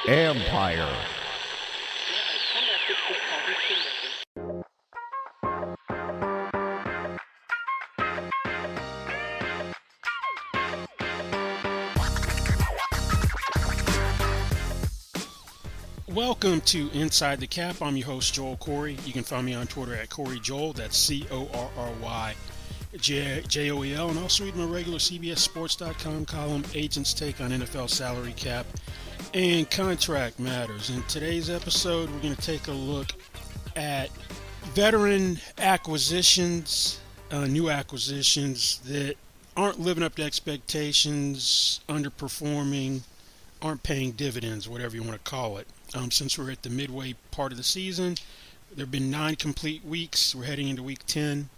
Empire. Welcome to Inside the Cap. I'm your host, Joel Corey. You can find me on Twitter at CoreyJoel. That's CorryJoel. And also read my regular CBSSports.com column, Agents Take on NFL Salary Cap and Contract Matters. In today's episode, we're going to take a look at veteran acquisitions, new acquisitions that aren't living up to expectations, underperforming, aren't paying dividends, whatever you want to call it. Since we're at the midway part of the season, there have been 9 complete weeks. We're heading into week 10.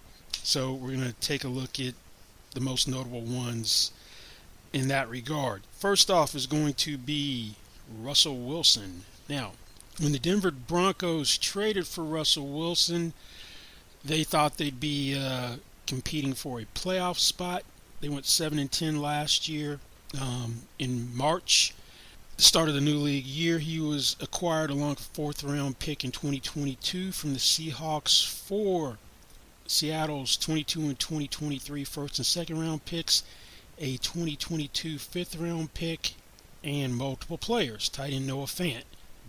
So we're going to take a look at the most notable ones in that regard. First off is going to be Russell Wilson. Now, when the Denver Broncos traded for Russell Wilson, they thought they'd be competing for a playoff spot. They went 7-10 last year. In March, the start of the new league year, he was acquired along with a 4th-round pick in 2022 from the Seahawks for Seattle's 22 and 2023 first and second round picks, a 2022 5th-round pick, and multiple players: tight end Noah Fant,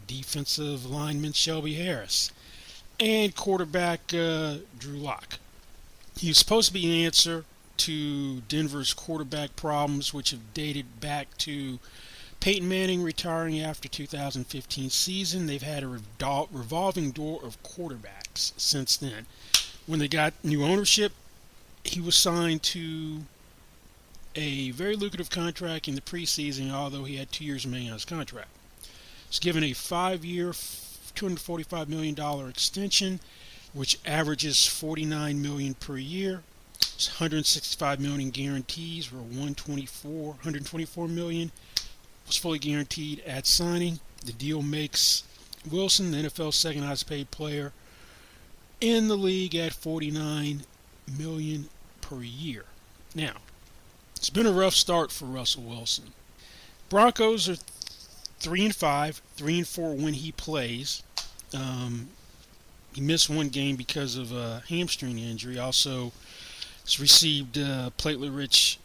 defensive lineman Shelby Harris, and quarterback Drew Lock. He was supposed to be an answer to Denver's quarterback problems, which have dated back to Peyton Manning retiring after 2015 season. They've had a revolving door of quarterbacks since then. When they got new ownership, he was signed to a very lucrative contract in the preseason, although he had 2 years remaining on his contract. He was given a 5-year, $245 million extension, which averages $49 million per year. It's $165 million guarantees, were $124 million was fully guaranteed at signing. The deal makes Wilson the NFL's second highest paid player in the league at $49 million per year. Now, it's been a rough start for Russell Wilson. Broncos are 3-5, 3-4 when he plays. He missed one game because of a hamstring injury. Also, he's received platelet-rich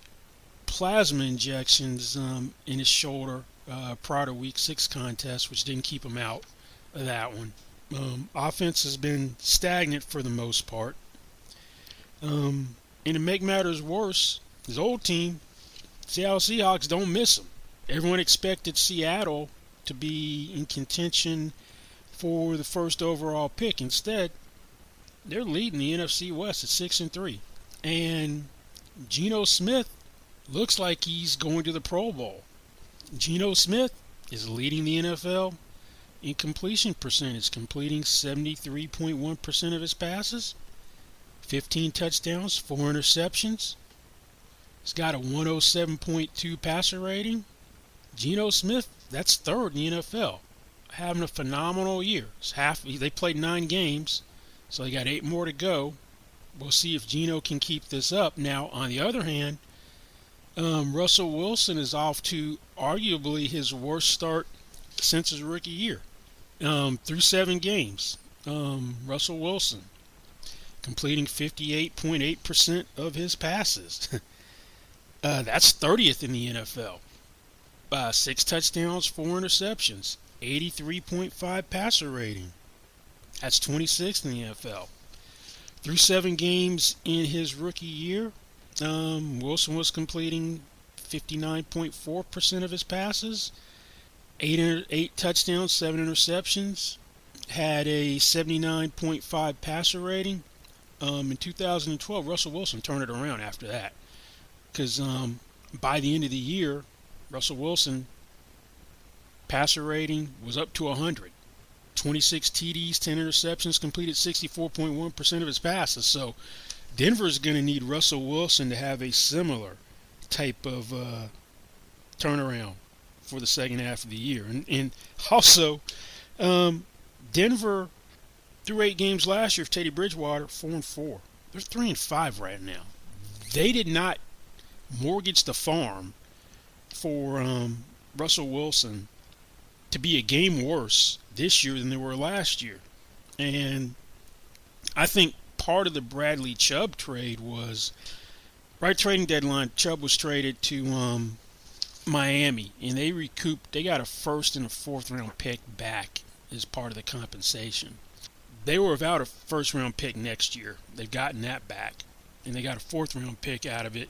plasma injections in his shoulder prior to Week 6 contest, which didn't keep him out of that one. Offense has been stagnant for the most part. And to make matters worse, his old team, Seattle Seahawks, don't miss him. Everyone expected Seattle to be in contention for the first overall pick. Instead, they're leading the NFC West at 6-3. And Geno Smith looks like he's going to the Pro Bowl. Geno Smith is leading the NFL in completion percentage, completing 73.1% of his passes, 15 touchdowns, 4 interceptions. He's got a 107.2 passer rating. Geno Smith, that's 3rd in the NFL, having a phenomenal year. They played 9 games, so they got 8 more to go. We'll see if Geno can keep this up. Now, on the other hand, Russell Wilson is off to arguably his worst start since his rookie year. Through 7 games, Russell Wilson completing 58.8% of his passes. That's 30th in the NFL. 6 touchdowns, 4 interceptions, 83.5 passer rating. That's 26th in the NFL. Through 7 games in his rookie year, Wilson was completing 59.4% of his passes, 8 touchdowns, 7 interceptions, had a 79.5 passer rating. In 2012, Russell Wilson turned it around after that, because by the end of the year, Russell Wilson passer rating was up to 100. 26 TDs, 10 interceptions, completed 64.1% of his passes. So Denver's going to need Russell Wilson to have a similar type of turnaround for the second half of the year. And also, Denver, through 8 games last year, Teddy Bridgewater, 4-4. They're 3-5 right now. They did not mortgage the farm for Russell Wilson to be a game worse this year than they were last year. And I think part of the Bradley Chubb trade was right trading deadline. Chubb was traded to Miami, and they recouped. They got a first and a fourth round pick back as part of the compensation. They were without a first round pick next year. They've gotten that back, and they got a fourth round pick out of it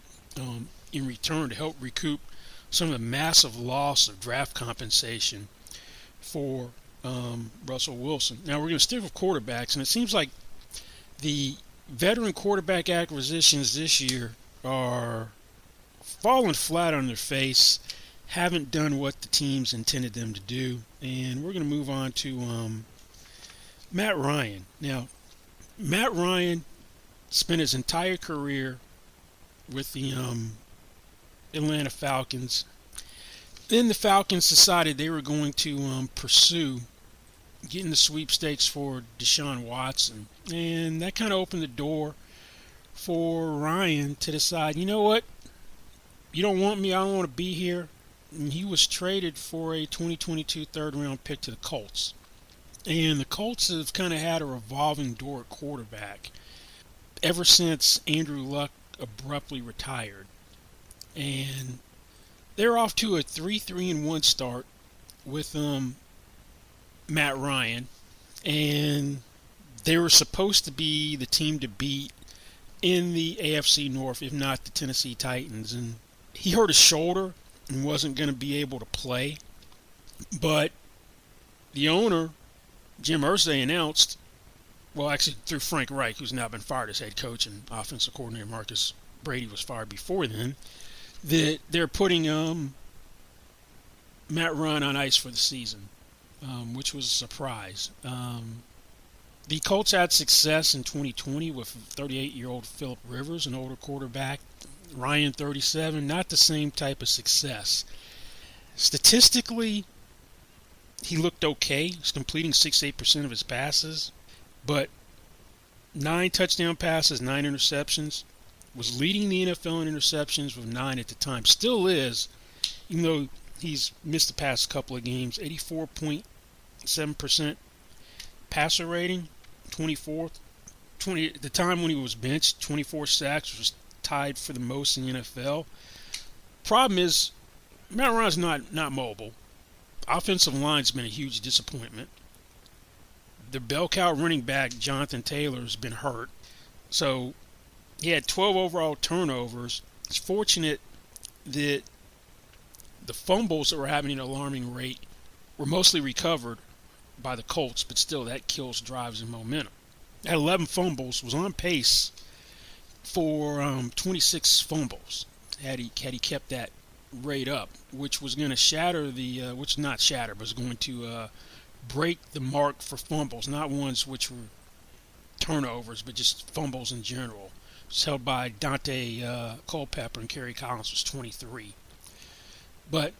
in return to help recoup some of the massive loss of draft compensation for Russell Wilson. Now we're going to stick with quarterbacks, and it seems like the veteran quarterback acquisitions this year are falling flat on their face, haven't done what the teams intended them to do, and we're going to move on to Matt Ryan. Now, Matt Ryan spent his entire career with the Atlanta Falcons. Then the Falcons decided they were going to pursue getting the sweepstakes for Deshaun Watson. And that kind of opened the door for Ryan to decide, you know what? You don't want me. I don't want to be here. And he was traded for a 2022 third-round pick to the Colts. And the Colts have kind of had a revolving door at quarterback ever since Andrew Luck abruptly retired. And they're off to a 3-1 start with Matt Ryan, and they were supposed to be the team to beat in the AFC North, if not the Tennessee Titans. And he hurt his shoulder and wasn't going to be able to play, but the owner, Jim Irsay, announced, well, actually through Frank Reich, who's now been fired as head coach, and offensive coordinator Marcus Brady was fired before then, that they're putting Matt Ryan on ice for the season, which was a surprise. The Colts had success in 2020 with 38-year-old Phillip Rivers, an older quarterback. Ryan, 37, not the same type of success. Statistically, he looked okay. He's completing 68% of his passes, but 9 touchdown passes, 9 interceptions. Was leading the NFL in interceptions with 9 at the time. Still is, even though he's missed the past couple of games. 84.7% passer rating, 24th. At the time when he was benched, 24 sacks, was tied for the most in the NFL. Problem is, Matt Ryan's not mobile. Offensive line's been a huge disappointment. The bell cow running back, Jonathan Taylor, has been hurt. So he had 12 overall turnovers. It's fortunate that the fumbles that were happening at an alarming rate were mostly recovered by the Colts, but still that kills drives and momentum. At 11 fumbles, was on pace for 26 fumbles had he kept that rate up, which was going to shatter the, which not shatter, but was going to break the mark for fumbles, not ones which were turnovers, but just fumbles in general. It's held by Dante Culpepper, and Kerry Collins was 23. But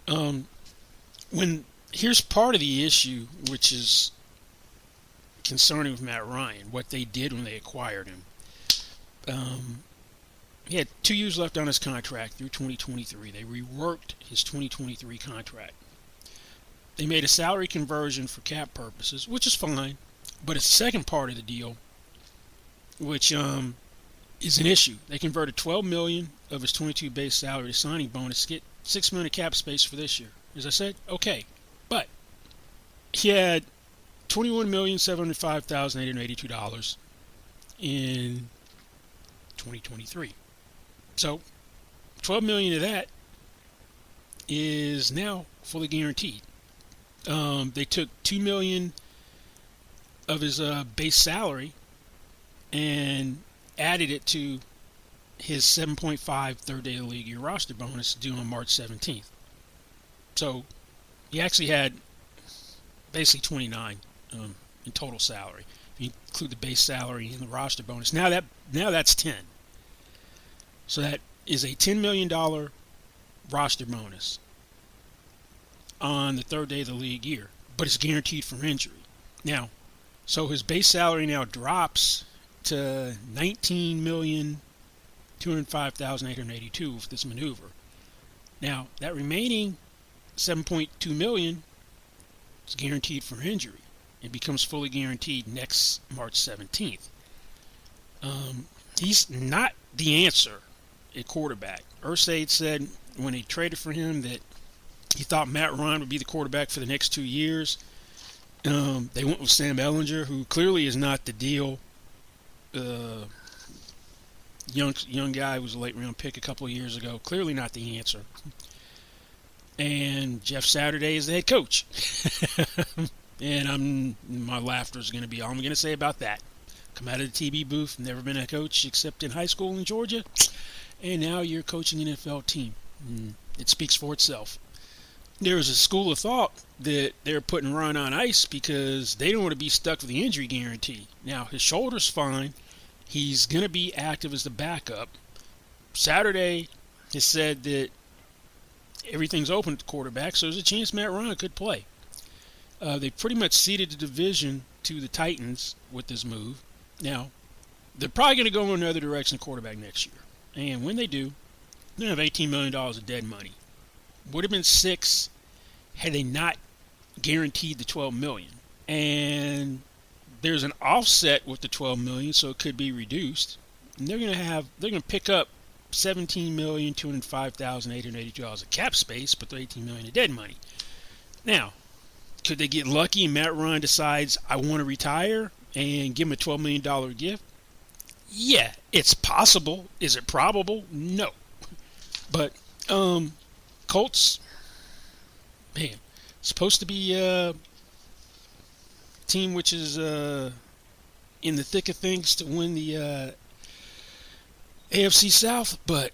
here's part of the issue, which is concerning with Matt Ryan, what they did when they acquired him. He had 2 years left on his contract through 2023. They reworked his 2023 contract. They made a salary conversion for cap purposes, which is fine, but it's the second part of the deal, which is an issue. They converted $12 million of his 22 base salary to signing bonus to get $6 million cap space for this year. As I said, okay, but he had $21,705,882 in 2023. So $12 million of that is now fully guaranteed. They took $2 million of his base salary and added it to his 7.5 third day of the league year roster bonus due on March 17th. So he actually had basically 29 in total salary. If you include the base salary and the roster bonus, now that's 10. So that is a $10 million roster bonus on the third day of the league year, but it's guaranteed for injury. Now, so his base salary now drops to $19,205,882 with this maneuver. Now, that remaining $7.2 million is guaranteed for injury. It becomes fully guaranteed next March 17th. He's not the answer at quarterback. Irsay said when he traded for him that he thought Matt Ryan would be the quarterback for the next 2 years. They went with Sam Ehlinger, who clearly is not the deal. Young guy was a late round pick a couple of years ago. Clearly not the answer. And Jeff Saturday is the head coach. And my laughter is going to be all I'm going to say about that. Come out of the TB booth, never been a coach except in high school in Georgia, and now you're coaching an NFL team. It speaks for itself. There's a school of thought that they're putting Ryan on ice because they don't want to be stuck with the injury guarantee. Now, his shoulder's fine. He's going to be active as the backup. Saturday has said that everything's open at the quarterback, so there's a chance Matt Ryan could play. They pretty much ceded the division to the Titans with this move. Now, they're probably going to go in another direction at quarterback next year. And when they do, they're going to have $18 million of dead money. Would have been $6 million had they not guaranteed the $12 million. And there's an offset with the $12 million, so it could be reduced. And they're going to pick up $17,205,882 of cap space, but they're $18 million of dead money. Now, could they get lucky and Matt Ryan decides, I want to retire, and give him a $12 million gift? Yeah, it's possible. Is it probable? No. But Colts, man, supposed to be a team which is in the thick of things to win the AFC South, but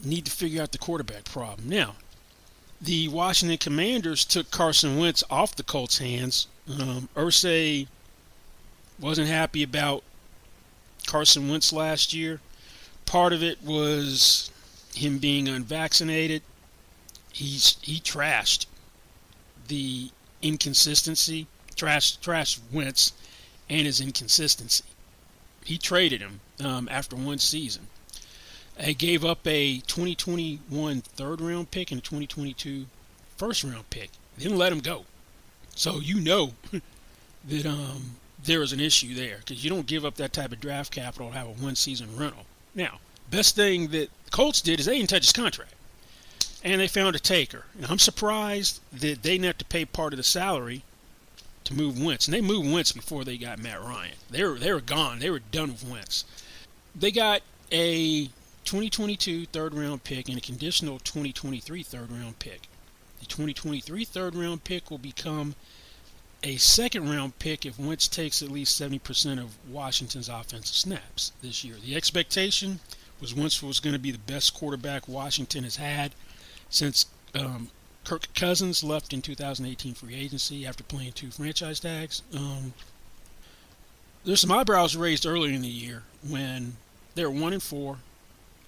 need to figure out the quarterback problem. Now, the Washington Commanders took Carson Wentz off the Colts' hands. Irsay wasn't happy about Carson Wentz last year. Part of it was him being unvaccinated. He trashed the inconsistency, trashed Wentz and his inconsistency. He traded him after one season. He gave up a 2021 third-round pick and a 2022 first-round pick. Didn't let him go. So you know that there is an issue there because you don't give up that type of draft capital to have a one-season rental. Now, best thing that the Colts did is they didn't touch his contract. And they found a taker. And I'm surprised that they didn't have to pay part of the salary to move Wentz. And they moved Wentz before they got Matt Ryan. They were gone. They were done with Wentz. They got a 2022 third-round pick and a conditional 2023 third-round pick. The 2023 third-round pick will become a second-round pick if Wentz takes at least 70% of Washington's offensive snaps this year. The expectation was Wentz was going to be the best quarterback Washington has had since Kirk Cousins left in 2018 free agency after playing 2 franchise tags. There's some eyebrows raised earlier in the year when they were 1-4,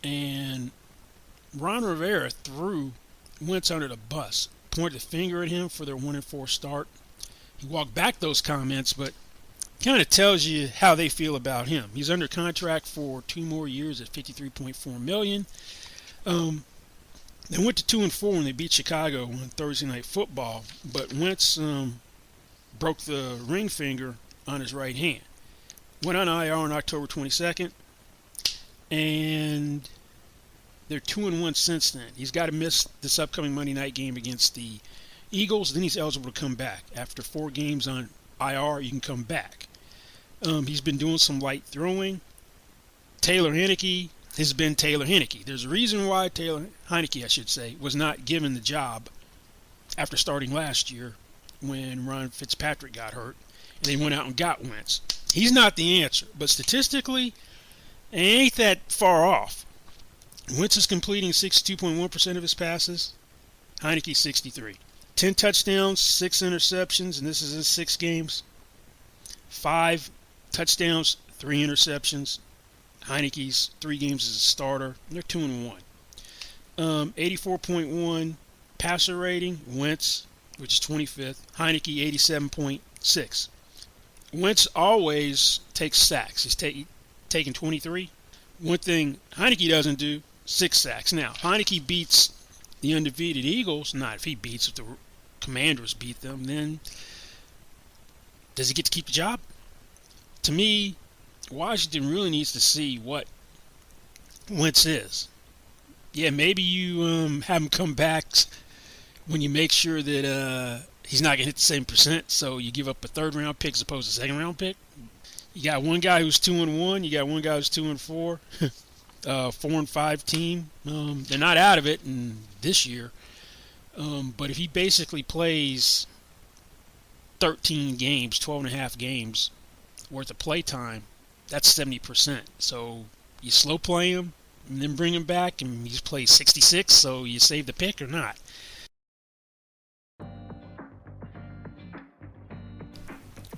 and Ron Rivera threw Wentz under the bus, pointed the finger at him for their 1-4 start. He walked back those comments, but kind of tells you how they feel about him. He's under contract for 2 more years at $53.4 million. They went to 2-4 when they beat Chicago on Thursday Night Football, but Wentz broke the ring finger on his right hand. Went on IR on October 22nd, and they're 2-1 since then. He's got to miss this upcoming Monday night game against the Eagles. Then he's eligible to come back. After 4 games on IR, you can come back. He's been doing some light throwing. Taylor Heinicke has been Taylor Heinicke. There's a reason why Taylor Heinicke, I should say, was not given the job after starting last year when Ron Fitzpatrick got hurt, and they went out and got Wentz. He's not the answer, but statistically, it ain't that far off. Wentz is completing 62.1% of his passes. Heinicke 63. 10 touchdowns, 6 interceptions, and this is in 6 games. 5 touchdowns, 3 interceptions. Heinicke's 3 games as a starter. They're 2-1. 84.1 passer rating. Wentz, which is 25th. Heinicke 87.6. Wentz always takes sacks. He's taking 23. One thing Heinicke doesn't do, 6 sacks. Now, Heinicke beats the undefeated Eagles, not if he beats, if the Commanders beat them, then does he get to keep the job? To me, Washington really needs to see what Wentz is. Yeah, maybe you have him come back when you make sure that he's not going to hit the same percent, so you give up a third-round pick as opposed to a second-round pick. You got one guy who's 2-1. You got one guy who's 2-4. 4-5 team. They're not out of it in this year. But if he basically plays 13 games, 12.5 games worth of play time, that's 70%. So you slow play him and then bring him back, and he's played 66, so you save the pick or not.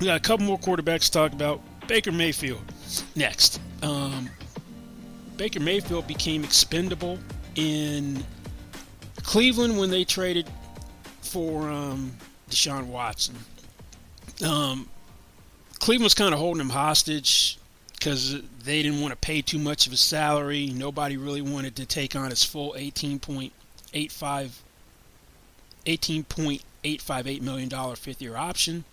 We got a couple more quarterbacks to talk about. Baker Mayfield next. Baker Mayfield became expendable in Cleveland when they traded for Deshaun Watson. Cleveland was kind of holding him hostage because they didn't want to pay too much of his salary. Nobody really wanted to take on his full $18.858 million fifth-year option.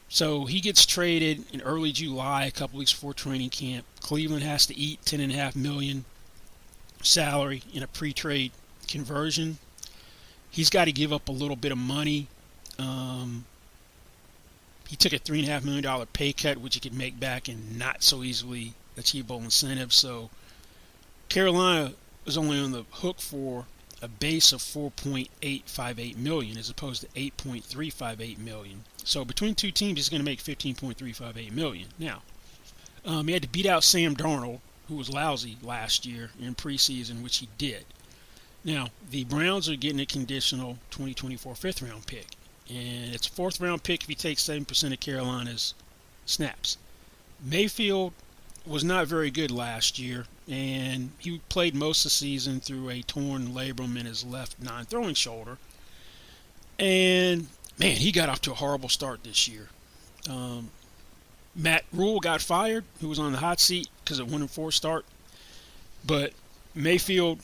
So he gets traded in early July, a couple weeks before training camp. Cleveland has to eat $10.5 million salary in a pre-trade conversion. He's got to give up a little bit of money. He took a $3.5 million pay cut, which he could make back in not so easily achievable incentives. So Carolina was only on the hook for a base of $4.858 million as opposed to $8.358 million. So between two teams, he's going to make $15.358 million. Now, he had to beat out Sam Darnold, who was lousy last year in preseason, which he did. Now, the Browns are getting a conditional 2024 fifth-round pick. And it's a fourth-round pick if he takes 7% of Carolina's snaps. Mayfield was not very good last year, and he played most of the season through a torn labrum in his left non-throwing shoulder. And, man, he got off to a horrible start this year. Matt Rule got fired, who was on the hot seat because of 1-4 start. But Mayfield,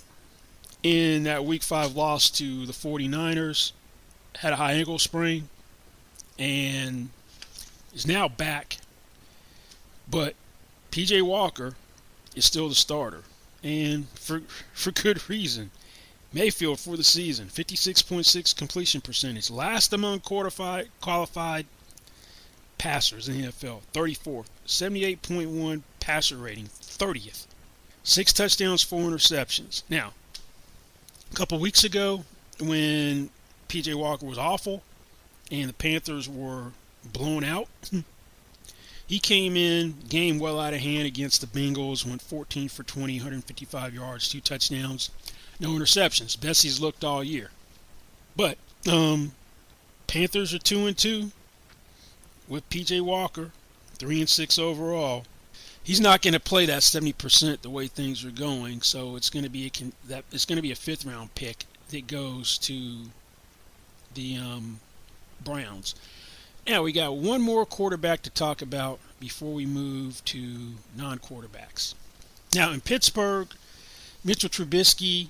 in that Week 5 loss to the 49ers, had a high ankle sprain and is now back. But P.J. Walker is still the starter, and for good reason. Mayfield for the season, 56.6 completion percentage, last among qualified passers in the NFL, 34th, 78.1 passer rating, 30th, 6 touchdowns, 4 interceptions. Now, a couple weeks ago when P.J. Walker was awful and the Panthers were blown out, he came in, game well out of hand against the Bengals, went 14 for 20, 155 yards, 2 touchdowns, no interceptions. Best he's looked all year. But Panthers are 2-2 with P.J. Walker, 3-6 overall. He's not going to play that 70% the way things are going, so it's going to be a fifth-round pick that goes to the Browns. Now we got one more quarterback to talk about before we move to non-quarterbacks. Now in Pittsburgh, Mitchell Trubisky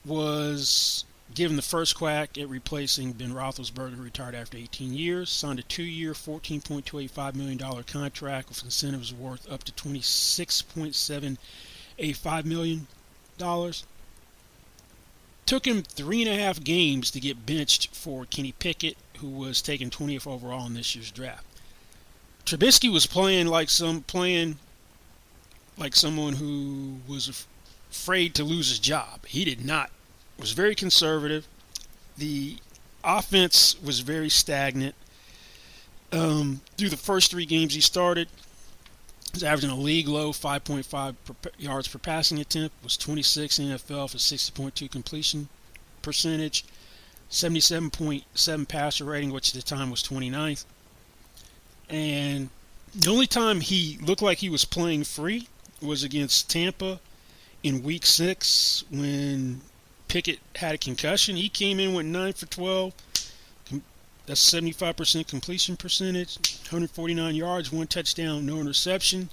was given the first crack at replacing Ben Roethlisberger, who retired after 18 years, signed a 2-year, $14.285 million contract with incentives worth up to $26.785 million. Took him 3.5 games to get benched for Kenny Pickett, who was taken 20th overall in this year's draft. Trubisky was playing like someone who was afraid to lose his job. He did not. Was very conservative. The offense was very stagnant. Through the first 3 games he started, he was averaging a league low 5.5 yards per passing attempt, was 26 in the NFL for 60.2 completion percentage, 77.7 passer rating, which at the time was 29th. And the only time he looked like he was playing free was against Tampa in Week 6 when Pickett had a concussion. He came in with 9 for 12. That's 75% completion percentage, 149 yards, 1 touchdown, no interception.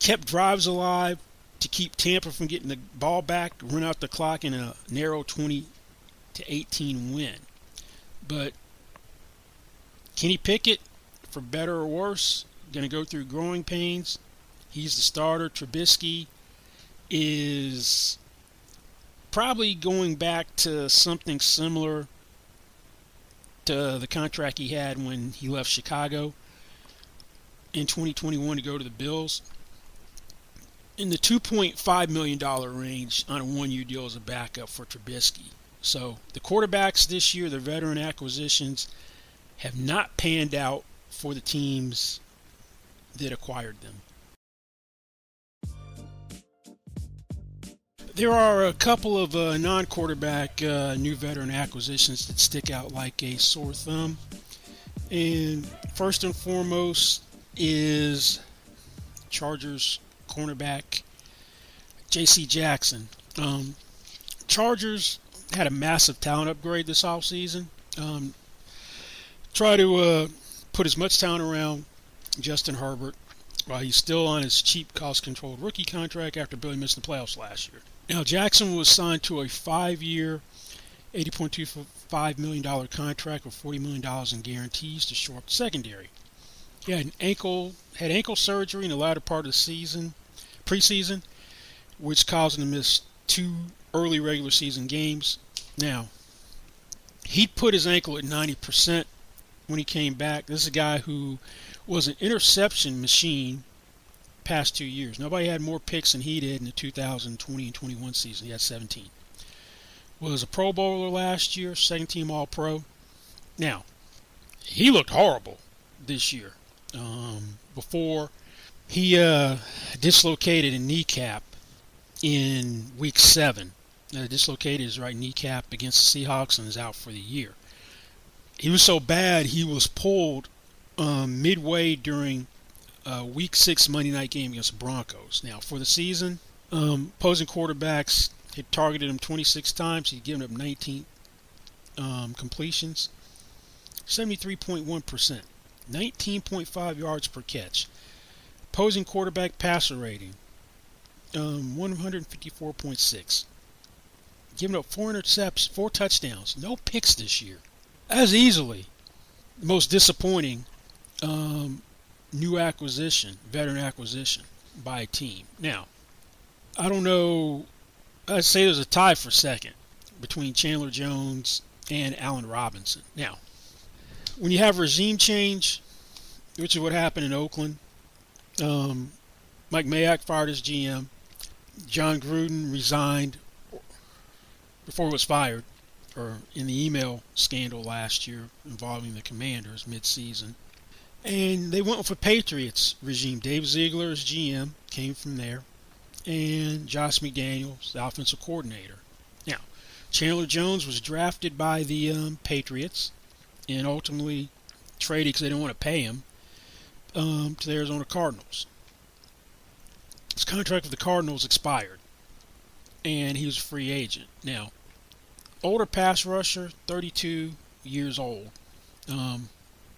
Kept drives alive. to keep Tampa from getting the ball back, run out the clock in a narrow 20-18 win. But Kenny Pickett, for better or worse, going to go through growing pains. He's the starter. Trubisky is probably going back to something similar to the contract he had when he left Chicago in 2021 to go to the Bills. In the $2.5 million range on a one-year deal as a backup for Trubisky. So the quarterbacks this year, the veteran acquisitions, have not panned out for the teams that acquired them. There are a couple of non-quarterback new veteran acquisitions that stick out like a sore thumb. And first and foremost is Chargers cornerback J.C. Jackson. Chargers had a massive talent upgrade this offseason. Try to put as much talent around Justin Herbert while he's still on his cheap, cost-controlled rookie contract after Billy missed the playoffs last year. Now, Jackson was signed to a 5-year, $80.25 million contract with $40 million in guarantees to shore up the secondary. He had ankle surgery in the latter part of the preseason, which caused him to miss 2 early regular season games. Now, he put his ankle at 90% when he came back. This is a guy who was an interception machine past 2 years. Nobody had more picks than he did in the 2020 and 21 season. He had 17. Was a Pro Bowler last year, second team All-Pro. Now, he looked horrible this year. Before he dislocated a kneecap in week 7. Dislocated his right kneecap against the Seahawks and is out for the year. He was so bad he was pulled midway during week 6 Monday night game against the Broncos. Now, for the season, opposing quarterbacks had targeted him 26 times. He'd given up 19 completions, 73.1%, 19.5 yards per catch. Opposing quarterback passer rating, 154.6. Giving up 4 interceptions, 4 touchdowns, no picks this year. As easily the most disappointing new acquisition, veteran acquisition by a team. Now, I don't know, I'd say there's a tie for second between Chandler Jones and Allen Robinson. Now, when you have regime change, which is what happened in Oakland, Mike Mayock fired his GM. John Gruden resigned before he was fired, or in the email scandal last year involving the Commanders mid-season. And they went with a Patriots regime. Dave Ziegler as GM came from there, and Josh McDaniels, the offensive coordinator. Now, Chandler Jones was drafted by the Patriots and ultimately traded because they didn't want to pay him to the Arizona Cardinals. His contract with the Cardinals expired, and he was a free agent. Now, older pass rusher, 32 years old.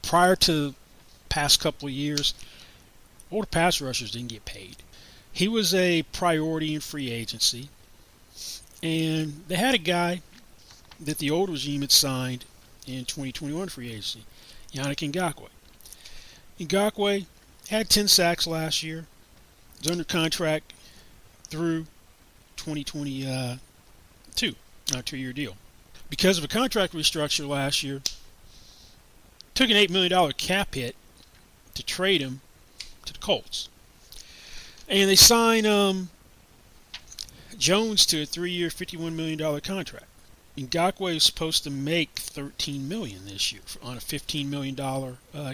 Prior to past couple of years, older pass rushers didn't get paid. He was a priority in free agency, and they had a guy that the old regime had signed in 2021 free agency, Yannick Ngakoue. Ngakoue had 10 sacks last year. Was under contract through 2022, a 2-year deal. Because of a contract restructure last year, took an $8 million cap hit to trade him to the Colts. And they signed Jones to a 3-year, $51 million contract. Ngakoue is supposed to make $13 million this year on a $15 million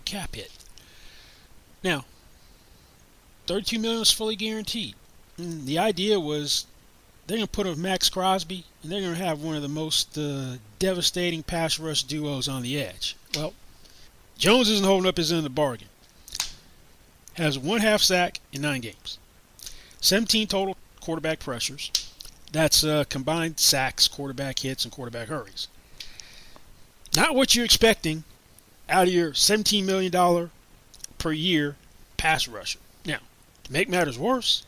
cap hit. Now, $32 million is fully guaranteed. And the idea was they're going to put up Max Crosby, and they're going to have one of the most devastating pass rush duos on the edge. Well, Jones isn't holding up his end of the bargain. Has 1 half sack in 9 games. 17 total quarterback pressures. That's combined sacks, quarterback hits, and quarterback hurries. Not what you're expecting out of your $17 million per year pass rusher. Now, to make matters worse,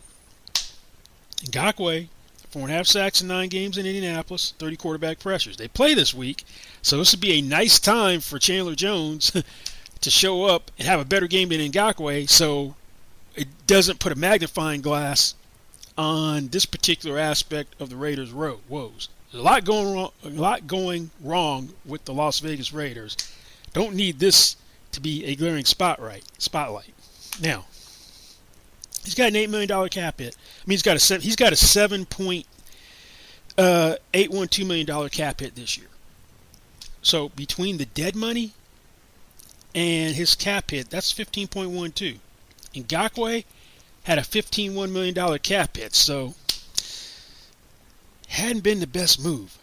Ngakoue, 4.5 sacks in 9 games in Indianapolis, 30 quarterback pressures. They play this week, so this would be a nice time for Chandler Jones to show up and have a better game than Ngakoue, so it doesn't put a magnifying glass on this particular aspect of the Raiders' woes. There's a lot going wrong with the Las Vegas Raiders. Don't need this to be a glaring spotlight. Now, he's got an $8 million cap hit. I mean, he's got a $7.812 million cap hit this year. So between the dead money and his cap hit, that's 15.12. Ngakoue had a $15.1 million cap hit, so hadn't been the best move.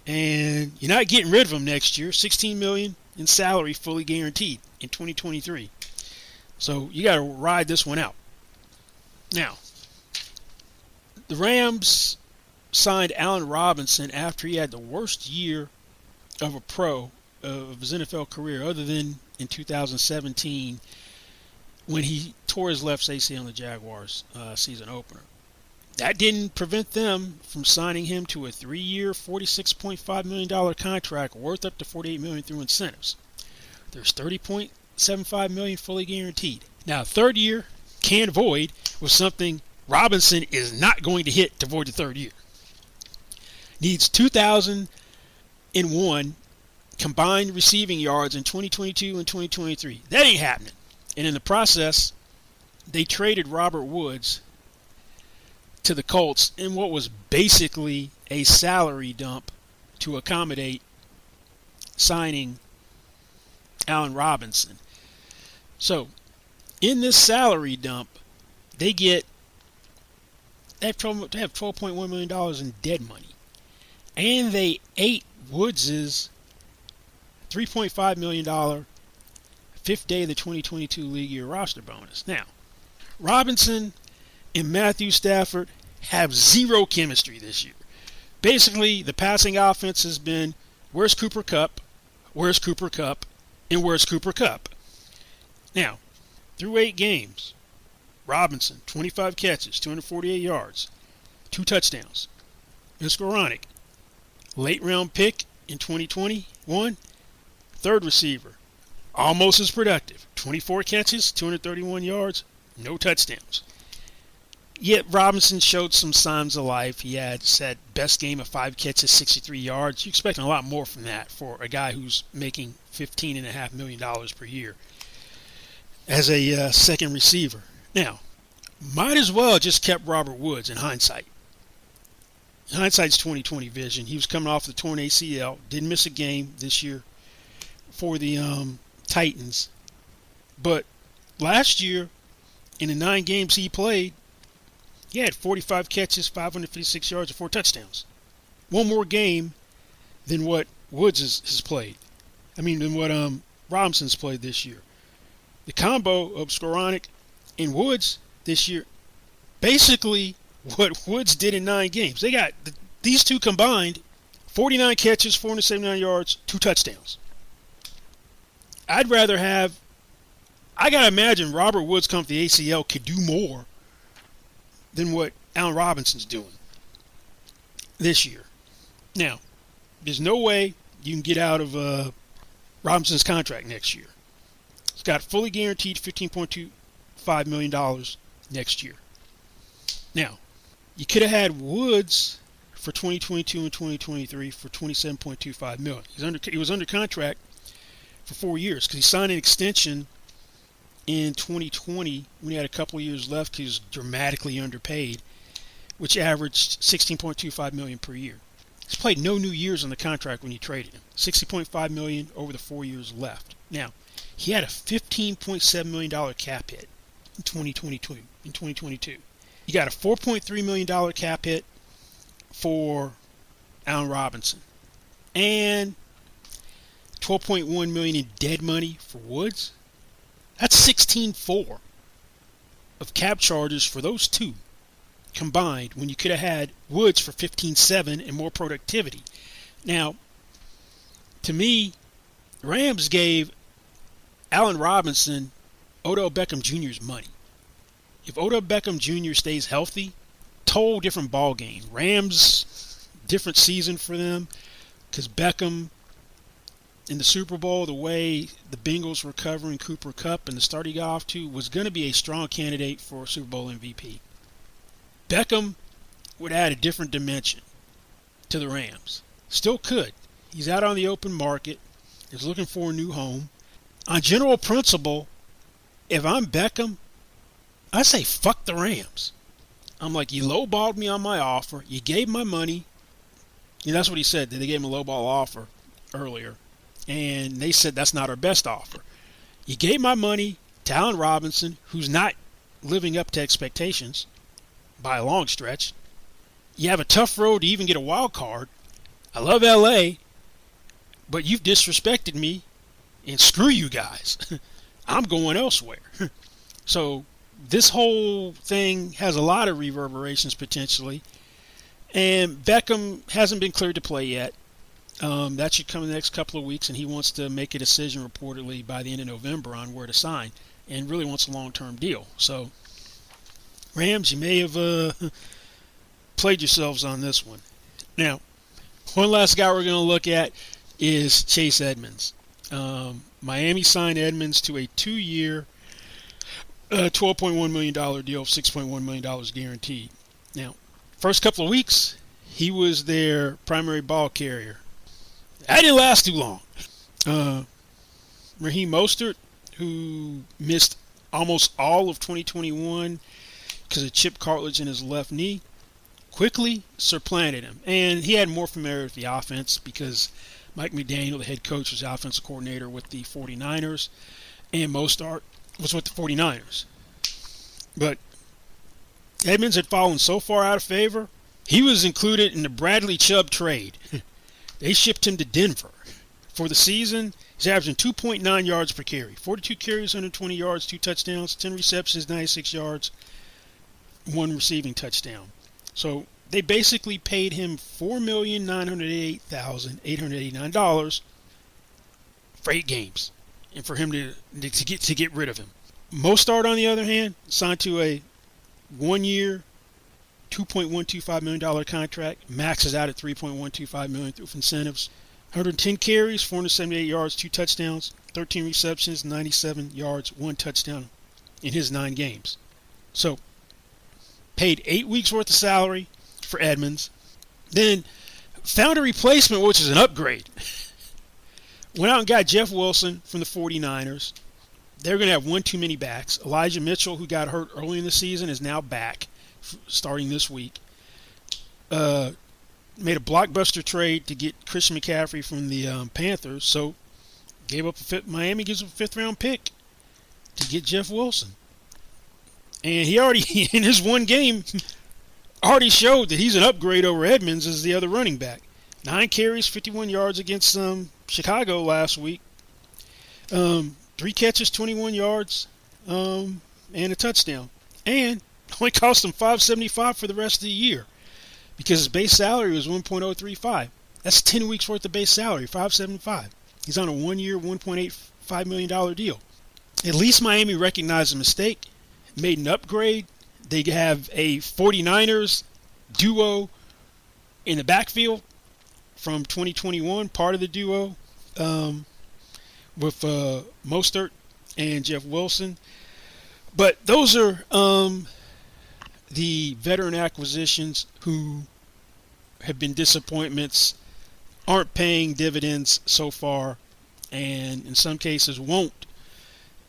And you're not getting rid of him next year. $16 million in salary fully guaranteed in 2023. So you got to ride this one out. Now, the Rams signed Allen Robinson after he had the worst year of a pro of his NFL career, other than in 2017 when he tore his left ACL in the Jaguars season opener. That didn't prevent them from signing him to a 3-year, $46.5 million contract worth up to $48 million through incentives. There's $30.75 million fully guaranteed. Now, third year can void with something Robinson is not going to hit to void the third year. Needs 2,001 combined receiving yards in 2022 and 2023. That ain't happening. And in the process, they traded Robert Woods to the Colts in what was basically a salary dump to accommodate signing Allen Robinson. So, in this salary dump, they have $12.1 million in dead money. And they ate Woods' $3.5 million fifth day of the 2022 league year roster bonus. Now, Robinson and Matthew Stafford have zero chemistry this year. Basically, the passing offense has been, where's Cooper Kupp, where's Cooper Kupp, and where's Cooper Kupp? Now, through 8 games, Robinson, 25 catches, 248 yards, 2 touchdowns. Skoranek, late round pick in 2021, third receiver, almost as productive, 24 catches, 231 yards, no touchdowns. Yet Robinson showed some signs of life. He had said best game of 5 catches, 63 yards. You're expecting a lot more from that for a guy who's making $15.5 million per year as a second receiver. Now, might as well have just kept Robert Woods in hindsight. Hindsight's 2020 vision. He was coming off the torn ACL, didn't miss a game this year for the Titans. But last year, in the 9 games he played, he had 45 catches, 556 yards, and 4 touchdowns. One more game than what Woods has played. Than what Robinson's played this year. The combo of Skoranek and Woods this year, basically what Woods did in 9 games. They got these two combined, 49 catches, 479 yards, 2 touchdowns. I got to imagine Robert Woods come to the ACL could do more than what Allen Robinson's doing this year. Now, there's no way you can get out of Robinson's contract next year. He's got fully guaranteed $15.25 million next year. Now, you could have had Woods for 2022 and 2023 for $27.25 million. He was under contract for 4 years because he signed an extension in 2020 when he had a couple of years left. He was dramatically underpaid, which averaged $16.25 million per year. He's played no new years on the contract when you traded him. $60.5 million over the 4 years left. Now, he had a $15.7 million cap hit in 2022. You got a $4.3 million cap hit for Allen Robinson and $12.1 million in dead money for Woods. That's 16.4 of cap charges for those two combined when you could have had Woods for 15.7 and more productivity. Now, to me, Rams gave Allen Robinson Odell Beckham Jr.'s money. If Odell Beckham Jr. stays healthy, total different ball game. Rams, different season for them because Beckham in the Super Bowl, the way the Bengals were covering Cooper Kupp and the start he got off to, was going to be a strong candidate for Super Bowl MVP. Beckham would add a different dimension to the Rams. Still could. He's out on the open market. He's looking for a new home. On general principle, if I'm Beckham, I say fuck the Rams. I'm like, you lowballed me on my offer. You gave my money. And that's what he said. They gave him a lowball offer earlier. And they said that's not our best offer. You gave my money to Allen Robinson, who's not living up to expectations by a long stretch. You have a tough road to even get a wild card. I love L.A., but you've disrespected me, and screw you guys. I'm going elsewhere. So this whole thing has a lot of reverberations potentially. And Beckham hasn't been cleared to play yet. That should come in the next couple of weeks, and he wants to make a decision reportedly by the end of November on where to sign, and really wants a long-term deal. So, Rams, you may have played yourselves on this one. Now, one last guy we're going to look at is Chase Edmonds. Miami signed Edmonds to a 2-year, $12.1 million deal, $6.1 million guaranteed. Now, first couple of weeks, he was their primary ball carrier. That didn't last too long. Raheem Mostert, who missed almost all of 2021 because of chip cartilage in his left knee, quickly supplanted him. And he had more familiarity with the offense because Mike McDaniel, the head coach, was the offensive coordinator with the 49ers, and Mostert was with the 49ers. But Edmonds had fallen so far out of favor, he was included in the Bradley Chubb trade. They shipped him to Denver. For the season, he's averaging 2.9 yards per carry. 42 carries, 120 yards, 2 touchdowns, 10 receptions, 96 yards, 1 receiving touchdown. So they basically paid him $4,988,889 for 8 games, and for him to get rid of him. Mostert, on the other hand, signed to a 1-year, $2.125 million contract, maxes out at $3.125 million through incentives. 110 carries, 478 yards, 2 touchdowns, 13 receptions, 97 yards, 1 touchdown in his 9 games. So, paid 8 weeks worth of salary for Edmonds. Then found a replacement, which is an upgrade. Went out and got Jeff Wilson from the 49ers. They're going to have one too many backs. Elijah Mitchell, who got hurt early in the season, is now back starting this week. Made a blockbuster trade to get Christian McCaffrey from the Panthers. So gave up Miami gives up a 5th-round pick to get Jeff Wilson. And he already, in his one game, already showed that he's an upgrade over Edmonds as the other running back. 9 carries, 51 yards against Chicago last week. 3 catches, 21 yards, and a touchdown. And only cost him $575 for the rest of the year because his base salary was $1.035. That's 10 weeks worth of base salary, $575. He's on a 1-year, $1.85 million deal. At least Miami recognized a mistake, made an upgrade. They have a 49ers duo in the backfield from 2021, part of the duo with Mostert and Jeff Wilson. But those are the veteran acquisitions who have been disappointments, aren't paying dividends so far, and in some cases won't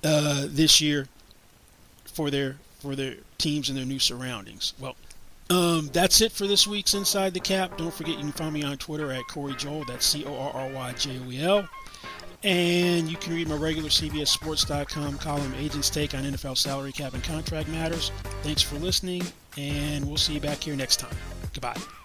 this year for their teams and their new surroundings. Well, that's it for this week's Inside the Cap. Don't forget you can find me on Twitter at Corey Joel. That's CORRYJOEL. And you can read my regular CBSSports.com column, Agents Take on NFL Salary Cap and Contract Matters. Thanks for listening, and we'll see you back here next time. Goodbye.